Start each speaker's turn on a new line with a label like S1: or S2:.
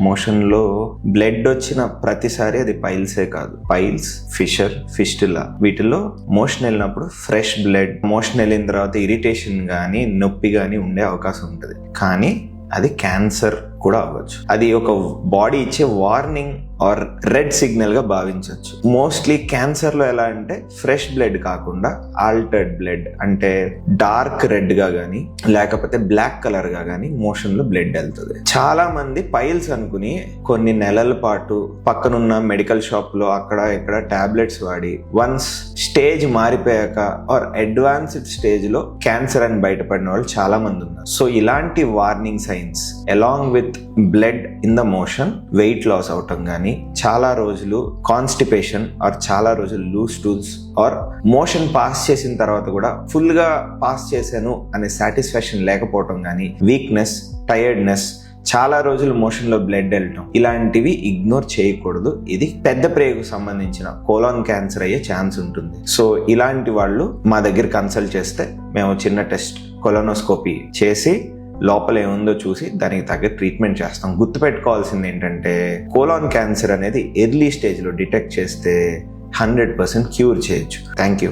S1: మోషన్లో బ్లడ్ వచ్చిన ప్రతిసారి అది పైల్సే కాదు. పైల్స్, ఫిషర్, ఫిస్టులా వీటిల్లో మోషన్ వెళ్ళినప్పుడు ఫ్రెష్ బ్లడ్, మోషన్ వెళ్ళిన తర్వాత ఇరిటేషన్ కానీ నొప్పి కానీ ఉండే అవకాశం ఉంటుంది. కానీ అది క్యాన్సర్ కూడా అవ్వచ్చు. అది ఒక బాడీ ఇచ్చే వార్నింగ్ ఆర్ రెడ్ సిగ్నల్ గా భావించవచ్చు. మోస్ట్లీ క్యాన్సర్ లో ఎలా అంటే ఫ్రెష్ బ్లడ్ కాకుండా ఆల్టర్డ్ బ్లడ్ అంటే డార్క్ రెడ్ గా గానీ లేకపోతే బ్లాక్ కలర్ గా గానీ మోషన్ లో బ్లడ్ వెళ్తుంది. చాలా మంది పైల్స్ అనుకుని కొన్ని నెలల పాటు పక్కనున్న మెడికల్ షాప్ లో అక్కడ ఇక్కడ టాబ్లెట్స్ వాడి వన్స్ స్టేజ్ మారిపోయాక ఆర్ అడ్వాన్స్డ్ స్టేజ్ లో క్యాన్సర్ అని బయటపడిన వాళ్ళు చాలా మంది ఉన్నారు. సో ఇలాంటి warning signs along with blood in the motion, weight loss అవటం కానీ, చాలా రోజులు కాన్స్టిపేషన్ ఆర్ చాలా రోజులు loose stools or motion pass చేసిన తర్వాత కూడా ఫుల్ గా పాస్ చేశాను అనే సాటిస్ఫాక్షన్ లేకపోవటం కానీ, వీక్నెస్, టైర్డ్నెస్, చాలా రోజులు మోషన్ లో బ్లడ్ వెళ్ళటం, ఇలాంటివి ఇగ్నోర్ చేయకూడదు. ఇది పెద్ద ప్రేగుకు సంబంధించిన కోలాన్ క్యాన్సర్ అయ్యే ఛాన్స్ ఉంటుంది. సో ఇలాంటి వాళ్ళు మా దగ్గర కన్సల్ట్ చేస్తే మేము చిన్న టెస్ట్ కొలోనోస్కోపీ చేసి లోపల ఏముందో చూసి దానికి తగ్గ ట్రీట్మెంట్ చేస్తాం. గుర్తుపెట్టుకోవాల్సింది ఏంటంటే కోలాన్ క్యాన్సర్ అనేది ఎర్లీ స్టేజ్లో డిటెక్ట్ చేస్తే 100% క్యూర్ చేయొచ్చు. Thank you.